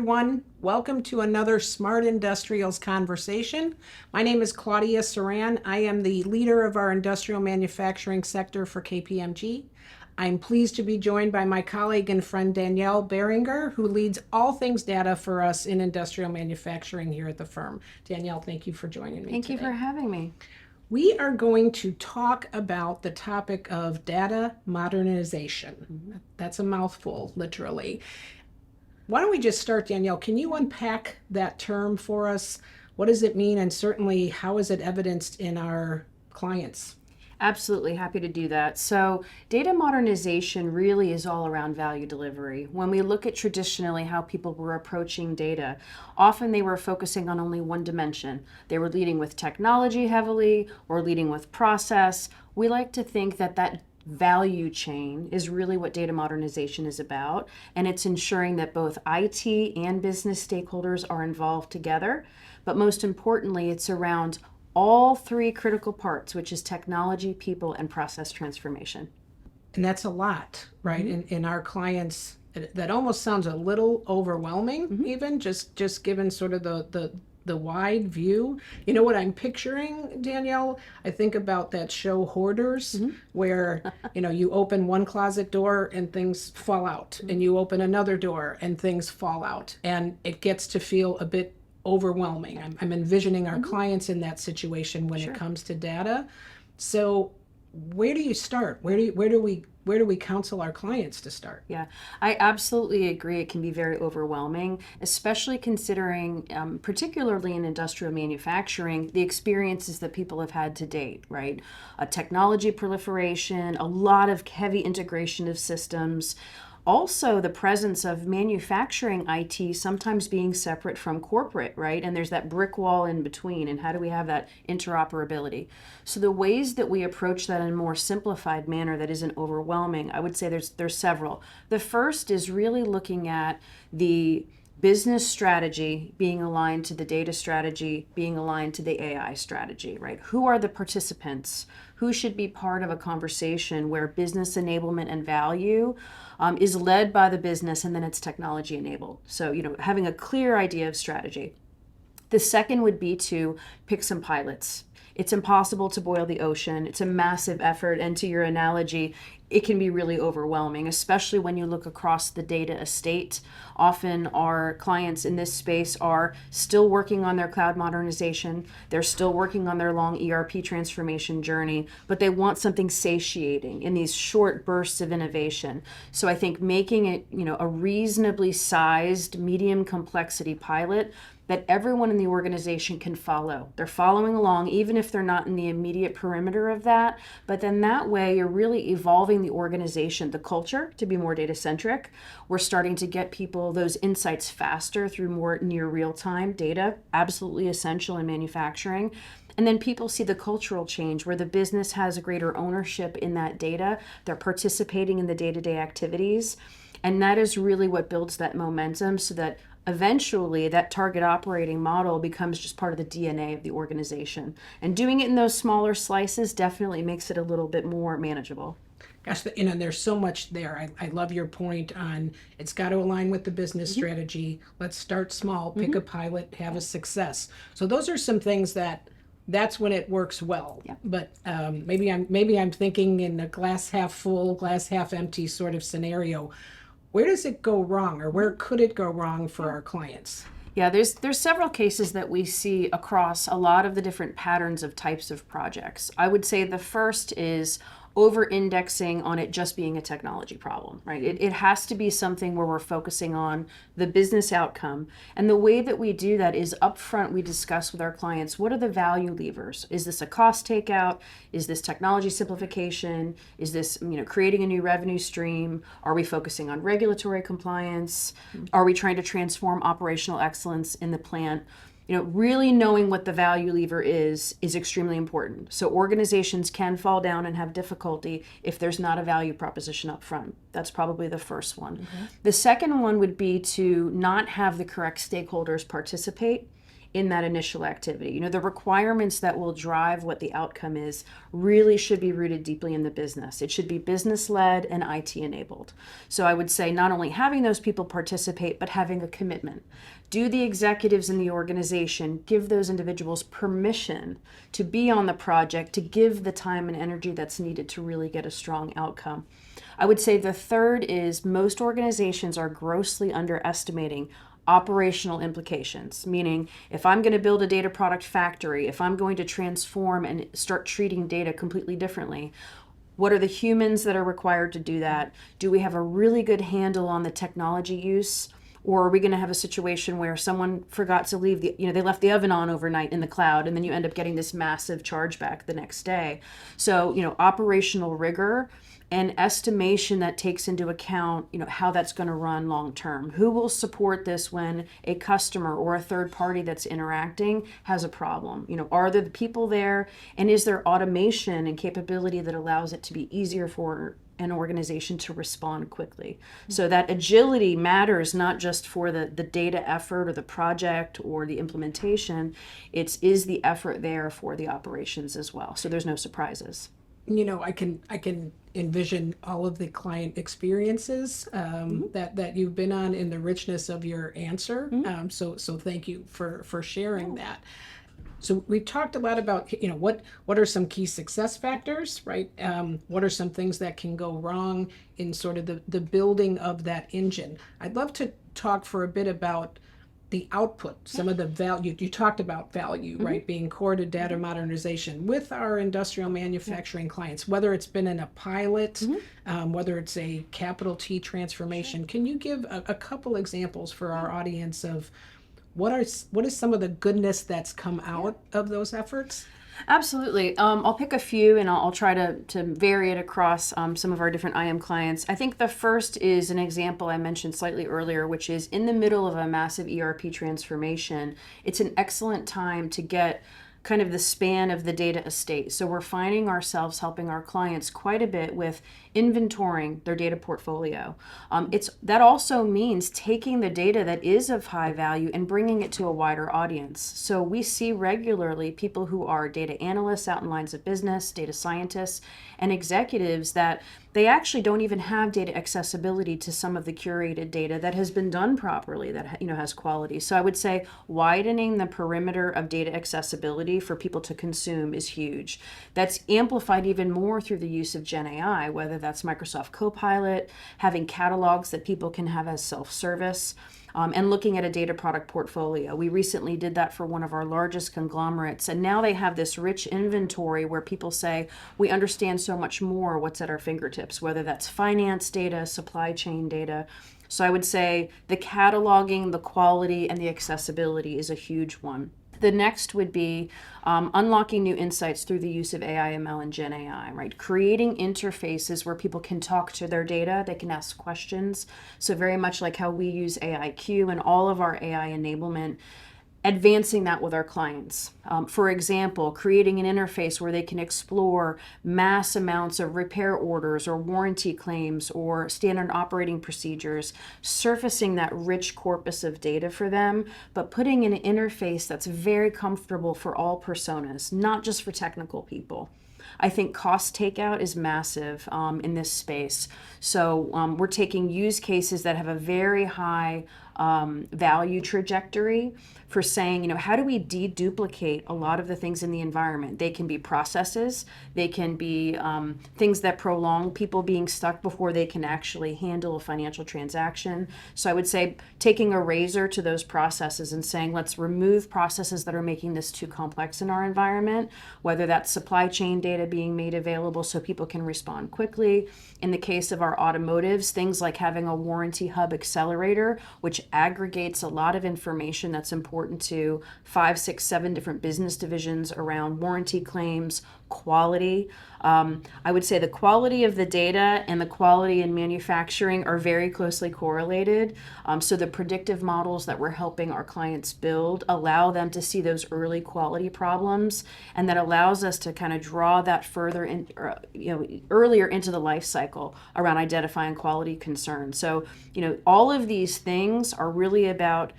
everyone. Welcome to another Smart Industrials conversation. My name is Claudia Saran. I am the leader of our industrial manufacturing sector for KPMG. I'm pleased to be joined by my colleague and friend Danielle Beringer, who leads all things data for us in industrial manufacturing here at the firm. Danielle, thank you for joining me Thank today. you for having me. We are going to talk about the topic of data modernization. That's a mouthful, literally. Why don't we just start, Danielle? Can you unpack that term for us? What does it mean, and certainly how is it evidenced in our clients? Absolutely happy to do that. So, data modernization really is all around value delivery. When we look at traditionally how people were approaching data, often they were focusing on only one dimension. They were leading with technology heavily or leading with process. We like to think that that value chain is really what data modernization is about, and it's ensuring that both IT and business stakeholders are involved together. But most importantly, it's around all three critical parts, which is technology, people, and process transformation. And that's a lot, right? In our clients, that almost sounds a little overwhelming, even just given sort of the wide view. You know what I'm picturing, Danielle? I think about that show Hoarders, where you open one closet door and things fall out, and you open another door and things fall out, and it gets to feel a bit overwhelming. I'm envisioning our clients in that situation when it comes to data. So where do you start? Where do we counsel our clients to start? Yeah, I absolutely agree. It can be very overwhelming, especially considering, particularly in industrial manufacturing, the experiences that people have had to date, right? A technology proliferation, a lot of heavy integration of systems. Also, the presence of manufacturing IT sometimes being separate from corporate, right? And there's that brick wall in between. And how do we have that interoperability? So the ways that we approach that in a more simplified manner that isn't overwhelming, I would say there's several. The first is really looking at the business strategy being aligned to the data strategy, being aligned to the AI strategy, right? Who are the participants? Who should be part of a conversation where business enablement and value is led by the business, and then it's technology enabled? So, having a clear idea of strategy. The second would be to pick some pilots. It's impossible to boil the ocean. It's a massive effort. And to your analogy, it can be really overwhelming, especially when you look across the data estate. Often our clients in this space are still working on their cloud modernization. They're still working on their long ERP transformation journey, but they want something satiating in these short bursts of innovation. So I think making it, a reasonably sized, medium complexity pilot that everyone in the organization can follow. They're following along, even if they're not in the immediate perimeter of that. But then that way, you're really evolving the organization, the culture, to be more data-centric. We're starting to get people those insights faster through more near real-time data, absolutely essential in manufacturing. And then people see the cultural change where the business has a greater ownership in that data. They're participating in the day-to-day activities. And that is really what builds that momentum so that eventually that target operating model becomes just part of the DNA of the organization. And doing it in those smaller slices definitely makes it a little bit more manageable. Gosh, there's so much there. I love your point on it's got to align with the business strategy. Let's start small, pick a pilot, have a success. So those are some things that's when it works well. Yeah. But maybe I'm thinking in a glass half full, glass half empty sort of scenario. Where does it go wrong, or where could it go wrong for our clients? Yeah, there's several cases that we see across a lot of the different patterns of types of projects. I would say the first is over-indexing on it just being a technology problem, right? It has to be something where we're focusing on the business outcome. And the way that we do that is upfront we discuss with our clients, what are the value levers? Is this a cost takeout? Is this technology simplification? Is this creating a new revenue stream? Are we focusing on regulatory compliance? Are we trying to transform operational excellence in the plant? Really knowing what the value lever is extremely important. So organizations can fall down and have difficulty if there's not a value proposition up front. That's probably the first one. The second one would be to not have the correct stakeholders participate in that initial activity. You know, the requirements that will drive what the outcome is really should be rooted deeply in the business. It should be business led and IT enabled. So I would say not only having those people participate, but having a commitment. Do the executives in the organization give those individuals permission to be on the project, to give the time and energy that's needed to really get a strong outcome? I would say the third is most organizations are grossly underestimating operational implications, meaning if I'm going to build a data product factory, if I'm going to transform and start treating data completely differently, what are the humans that are required to do that? Do we have a really good handle on the technology use? Or are we going to have a situation where someone forgot to leave they left the oven on overnight in the cloud, and then you end up getting this massive chargeback the next day? So, operational rigor and estimation that takes into account, how that's going to run long term. Who will support this when a customer or a third party that's interacting has a problem? Are there the people there, and is there automation and capability that allows it to be easier for an organization to respond quickly? So that agility matters not just for the data effort or the project or the implementation. Is the effort there for the operations as well, so there's no surprises. I can envision all of the client experiences that you've been on in the richness of your answer. So thank you for sharing that. So we've talked a lot about what are some key success factors, right? What are some things that can go wrong in sort of the building of that engine? I'd love to talk for a bit about the output, some of the value. You talked about value, right, being core to data modernization with our industrial manufacturing clients, whether it's been in a pilot, whether it's a capital T transformation. Can you give a couple examples for our audience of what is some of the goodness that's come out of those efforts? Absolutely. I'll pick a few, and I'll try to vary it across some of our different IM clients. I think the first is an example I mentioned slightly earlier, which is in the middle of a massive ERP transformation. It's an excellent time to get kind of the span of the data estate. So we're finding ourselves helping our clients quite a bit with inventorying their data portfolio. That also means taking the data that is of high value and bringing it to a wider audience. So we see regularly people who are data analysts out in lines of business, data scientists, and executives that they actually don't even have data accessibility to some of the curated data that has been done properly, that has quality. So I would say widening the perimeter of data accessibility for people to consume is huge. That's amplified even more through the use of Gen AI, whether that's Microsoft Copilot, having catalogs that people can have as self-service, and looking at a data product portfolio. We recently did that for one of our largest conglomerates, and now they have this rich inventory where people say, we understand so much more what's at our fingertips, whether that's finance data, supply chain data. So I would say the cataloging, the quality, and the accessibility is a huge one. The next would be unlocking new insights through the use of AI, ML, and Gen AI, right? Creating interfaces where people can talk to their data, they can ask questions. So very much like how we use AIQ and all of our AI enablement, advancing that with our clients. For example, creating an interface where they can explore mass amounts of repair orders or warranty claims or standard operating procedures, surfacing that rich corpus of data for them, but putting in an interface that's very comfortable for all personas, not just for technical people. I think cost takeout is massive in this space. So we're taking use cases that have a very high value trajectory for saying, how do we deduplicate a lot of the things in the environment? They can be processes, they can be things that prolong people being stuck before they can actually handle a financial transaction. So I would say taking a razor to those processes and saying, let's remove processes that are making this too complex in our environment, whether that's supply chain data being made available so people can respond quickly. In the case of our automotives, things like having a warranty hub accelerator, which aggregates a lot of information that's important to 5, 6, 7 different business divisions around warranty claims, quality. I would say the quality of the data and the quality in manufacturing are very closely correlated. So the predictive models that we're helping our clients build allow them to see those early quality problems, and that allows us to kind of draw that further in, earlier into the life cycle around identifying quality concerns. So, all of these things are really about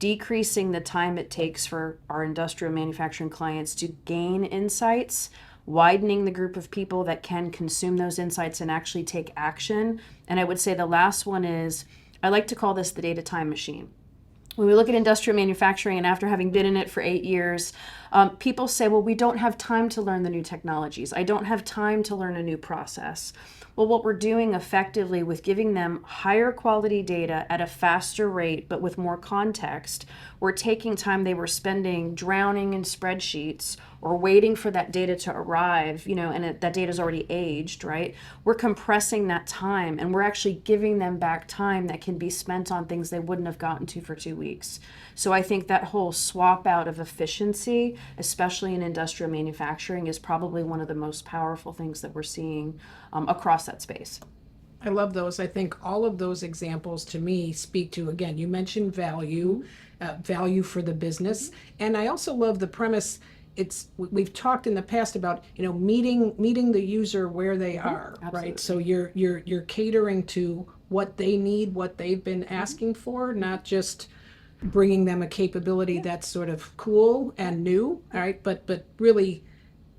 decreasing the time it takes for our industrial manufacturing clients to gain insights, widening the group of people that can consume those insights and actually take action. And I would say the last one is, I like to call this the data time machine. When we look at industrial manufacturing, and after having been in it for 8 years, people say, well, we don't have time to learn the new technologies. I don't have time to learn a new process. Well, what we're doing effectively with giving them higher quality data at a faster rate, but with more context, we're taking time they were spending drowning in spreadsheets or waiting for that data to arrive, and that data is already aged, right? We're compressing that time, and we're actually giving them back time that can be spent on things they wouldn't have gotten to for 2 weeks. So I think that whole swap out of efficiency, especially in industrial manufacturing, is probably one of the most powerful things that we're seeing across that space. I love those. I think all of those examples to me speak to, again, you mentioned value, value for the business. And I also love the premise. We've talked in the past about, meeting the user where they are, Absolutely. right? So you're catering to what they need, what they've been asking for, not just bringing them a capability that's sort of cool and new, right? But really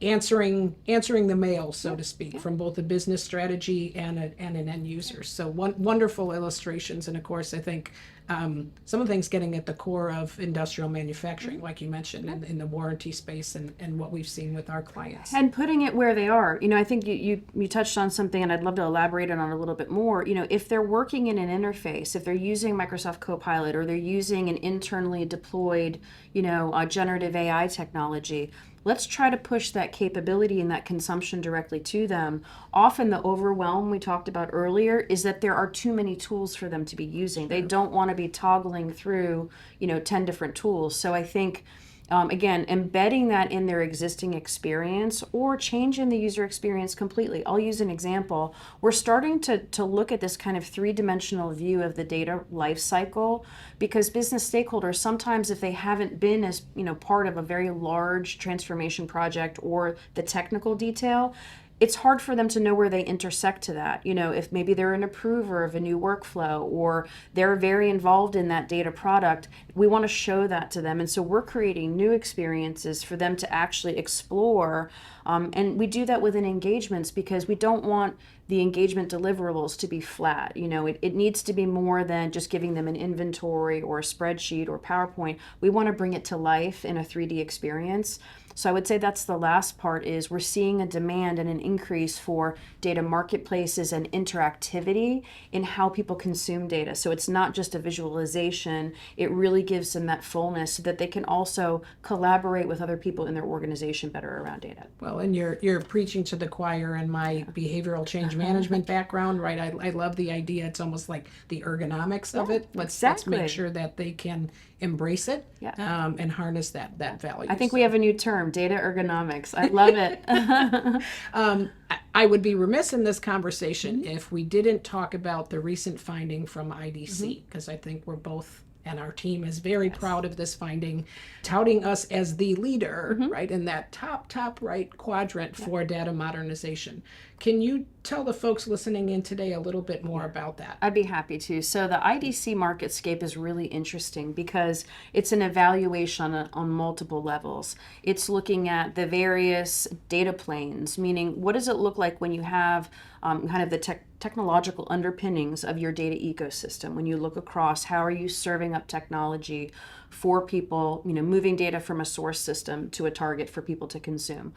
answering the mail, so to speak, from both a business strategy and an end user. So wonderful illustrations, and of course, I think some of the things getting at the core of industrial manufacturing, like you mentioned, in the warranty space, and what we've seen with our clients. And putting it where they are. I think you touched on something, and I'd love to elaborate on it a little bit more. If they're working in an interface, if they're using Microsoft Copilot, or they're using an internally deployed, generative AI technology, let's try to push that capability and that consumption directly to them. Often the overwhelm we talked about earlier is that there are too many tools for them to be using. They don't want to be toggling through, 10 different tools. So I think, again, embedding that in their existing experience or changing the user experience completely. I'll use an example. We're starting to look at this kind of three-dimensional view of the data life cycle, because business stakeholders, sometimes if they haven't been as part of a very large transformation project or the technical detail, it's hard for them to know where they intersect to that. If maybe they're an approver of a new workflow or they're very involved in that data product, we want to show that to them. And so we're creating new experiences for them to actually explore. And we do that within engagements because we don't want the engagement deliverables to be flat. It needs to be more than just giving them an inventory or a spreadsheet or PowerPoint. We want to bring it to life in a 3D experience. So I would say that's the last part, is we're seeing a demand and an increase for data marketplaces and interactivity in how people consume data. So it's not just a visualization, it really gives them that fullness so that they can also collaborate with other people in their organization better around data. Well, and you're preaching to the choir in my behavioral change management background, right? I love the idea. It's almost like the ergonomics of it. Let's make sure that they can embrace it and harness that value. I think we have a new term, data ergonomics. I love it. I would be remiss in this conversation if we didn't talk about the recent finding from IDC, because I think we're both, and our team is very proud of this finding, touting us as the leader, right, in that top right quadrant for data modernization. Can you tell the folks listening in today a little bit more about that? I'd be happy to. So the IDC MarketScape is really interesting because it's an evaluation on multiple levels. It's looking at the various data planes, meaning what does it look like when you have kind of the technological underpinnings of your data ecosystem. When you look across, how are you serving up technology for people, moving data from a source system to a target for people to consume.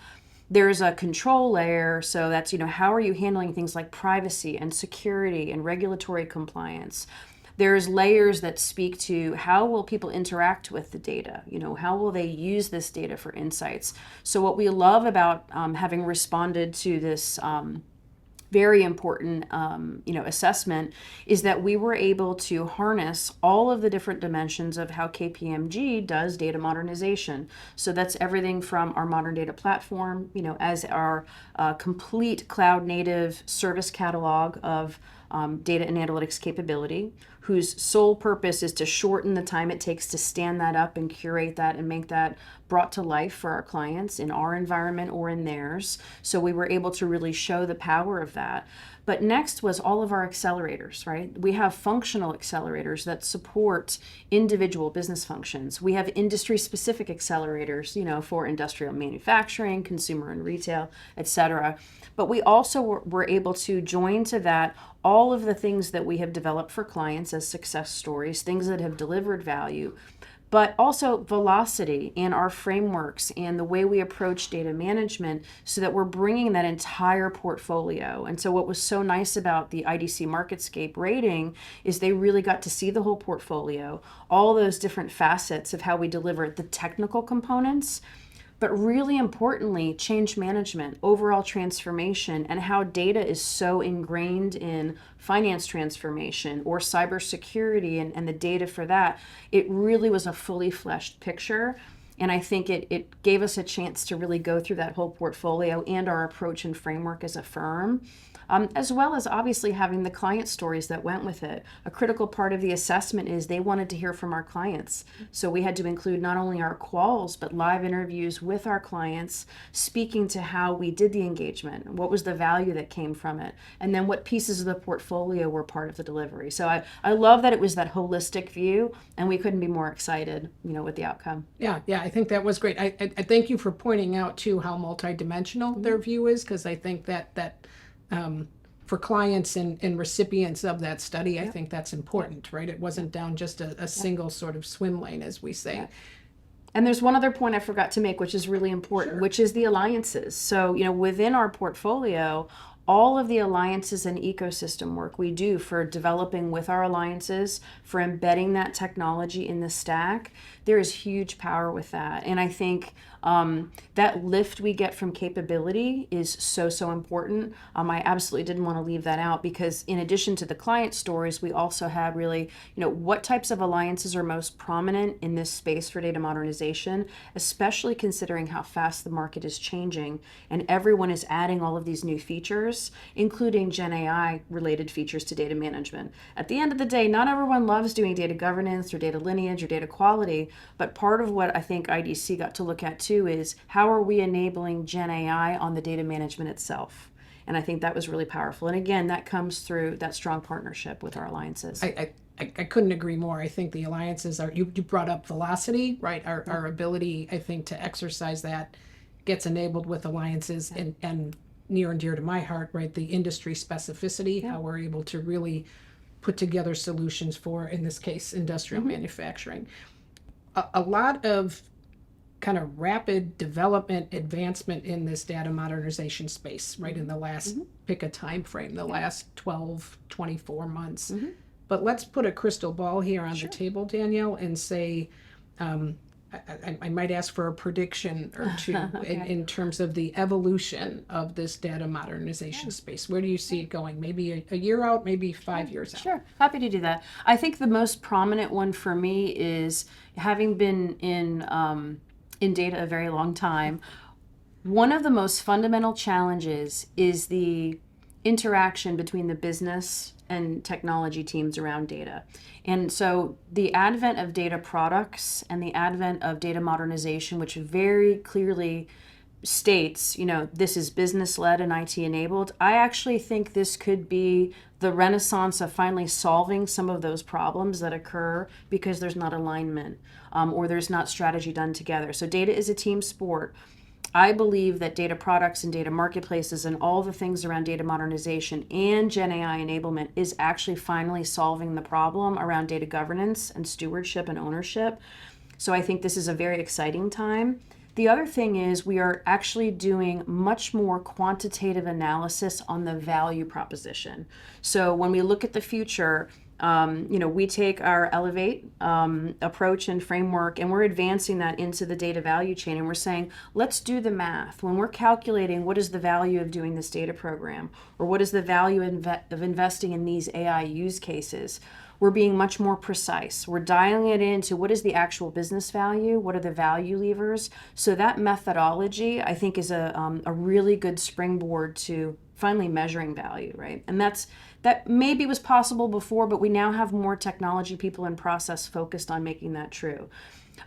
There's a control layer, so that's, how are you handling things like privacy and security and regulatory compliance. There's layers that speak to how will people interact with the data, how will they use this data for insights. So what we love about having responded to this very important assessment is that we were able to harness all of the different dimensions of how KPMG does data modernization. So that's everything from our modern data platform, as our complete cloud native service catalog of data and analytics capability, whose sole purpose is to shorten the time it takes to stand that up and curate that and make that brought to life for our clients in our environment or in theirs. So we were able to really show the power of that. But next was all of our accelerators, right? We have functional accelerators that support individual business functions. We have industry-specific accelerators, for industrial manufacturing, consumer and retail, et cetera. But we also were able to join to that all of the things that we have developed for clients as success stories, things that have delivered value, but also velocity and our frameworks and the way we approach data management so that we're bringing that entire portfolio. And so what was so nice about the IDC MarketScape rating is they really got to see the whole portfolio, all those different facets of how we deliver the technical components, but really importantly, change management, overall transformation, and how data is so ingrained in finance transformation or cybersecurity and the data for that. It really was a fully fleshed picture. And I think it gave us a chance to really go through that whole portfolio and our approach and framework as a firm. As well as obviously having the client stories that went with it. A critical part of the assessment is they wanted to hear from our clients. So we had to include not only our quals, but live interviews with our clients, speaking to how we did the engagement, what was the value that came from it, and then what pieces of the portfolio were part of the delivery. So I love that it was that holistic view, and we couldn't be more excited, with the outcome. Yeah, I think that was great. I thank you for pointing out too how multidimensional their view is, because I think that for clients and recipients of that study, I think that's important, right? It wasn't down just a single sort of swim lane, as we say. Yeah. And there's one other point I forgot to make, which is really important, which is the alliances. So, within our portfolio, all of the alliances and ecosystem work we do for developing with our alliances, for embedding that technology in the stack, there is huge power with that. And I think that lift we get from capability is so important. I absolutely didn't want to leave that out, because in addition to the client stories, we also had really, what types of alliances are most prominent in this space for data modernization, especially considering how fast the market is changing and everyone is adding all of these new features, including Gen AI related features to data management. At the end of the day, not everyone loves doing data governance or data lineage or data quality, but part of what I think IDC got to look at too is how are we enabling Gen AI on the data management itself? And I think that was really powerful. And again, that comes through that strong partnership with our alliances. I couldn't agree more. I think the alliances are, you brought up velocity, right? Our ability, I think, to exercise that gets enabled with alliances, and near and dear to my heart, right? The industry specificity, how we're able to really put together solutions for, in this case, industrial manufacturing. A lot of kind of rapid development, advancement in this data modernization space, right? In the last, pick a time frame, the last 12, 24 months. But let's put a crystal ball here on the table, Danielle, and say, I might ask for a prediction or two in terms of the evolution of this data modernization space. Where do you see it going? Maybe a year out, maybe 5 years out? Sure, happy to do that. I think the most prominent one for me is, having been in data a very long time, one of the most fundamental challenges is the interaction between the business and technology teams around data. And so the advent of data products and the advent of data modernization, which very clearly states, this is business led and IT enabled, I actually think this could be the renaissance of finally solving some of those problems that occur because there's not alignment or there's not strategy done together. So data is a team sport. I believe that data products and data marketplaces and all the things around data modernization and Gen AI enablement is actually finally solving the problem around data governance and stewardship and ownership. So I think this is a very exciting time. The other thing is we are actually doing much more quantitative analysis on the value proposition. So when we look at the future, we take our Elevate approach and framework, and we're advancing that into the data value chain. And we're saying, let's do the math. When we're calculating what is the value of doing this data program, or what is the value of investing in these AI use cases, we're being much more precise. We're dialing it into what is the actual business value, what are the value levers. So that methodology, I think, is a really good springboard to finally measuring value, right? And that maybe was possible before, but we now have more technology people and process focused on making that true.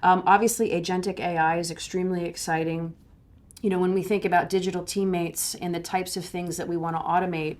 Obviously, agentic AI is extremely exciting. when we think about digital teammates and the types of things that we want to automate,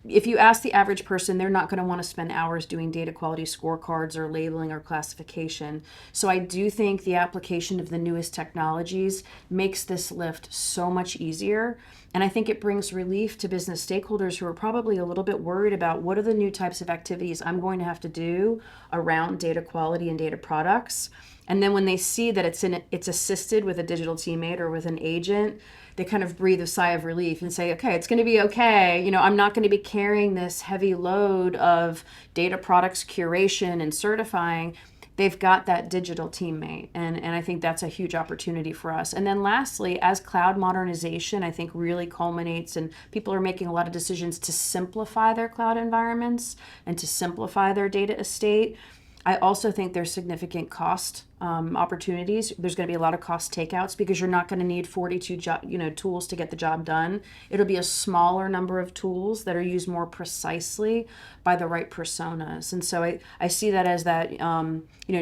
if you ask the average person, they're not going to want to spend hours doing data quality scorecards or labeling or classification. So I do think the application of the newest technologies makes this lift so much easier. And I think it brings relief to business stakeholders who are probably a little bit worried about what are the new types of activities I'm going to have to do around data quality and data products. And then when they see that it's assisted with a digital teammate or with an agent, they kind of breathe a sigh of relief and say, okay, it's going to be okay. I'm not going to be carrying this heavy load of data products curation and certifying. They've got that digital teammate. And I think that's a huge opportunity for us. And then lastly, as cloud modernization, I think really culminates and people are making a lot of decisions to simplify their cloud environments and to simplify their data estate. I also think there's significant cost opportunities. There's going to be a lot of cost takeouts because you're not going to need 42 tools to get the job done. It'll be a smaller number of tools that are used more precisely by the right personas. And so I see that as that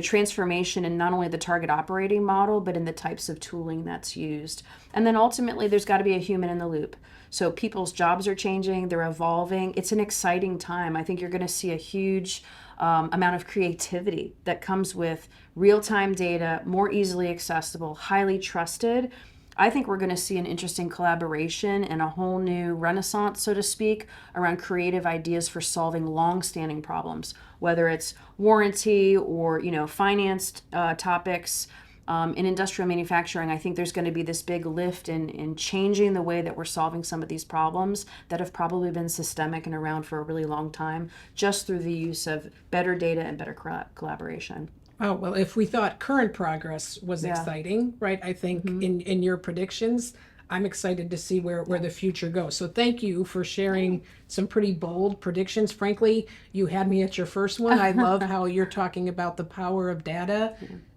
transformation in not only the target operating model, but in the types of tooling that's used. And then ultimately, there's got to be a human in the loop. So people's jobs are changing, they're evolving. It's an exciting time. I think you're going to see a huge amount of creativity that comes with real-time data, more easily accessible, highly trusted. I think we're going to see an interesting collaboration and a whole new renaissance, so to speak, around creative ideas for solving long-standing problems, whether it's warranty or finance topics. In industrial manufacturing, I think there's going to be this big lift in changing the way that we're solving some of these problems that have probably been systemic and around for a really long time, just through the use of better data and better collaboration. Oh, well, if we thought current progress was exciting, right? I think in your predictions, I'm excited to see where the future goes. So thank you for sharing some pretty bold predictions. Frankly, you had me at your first one. I love how you're talking about the power of data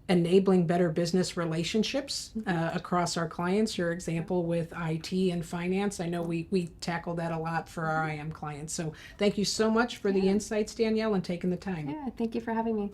enabling better business relationships across our clients. Your example with IT and finance, I know we tackle that a lot for our IM clients. So thank you so much for the insights, Danielle, and taking the time. Yeah, thank you for having me.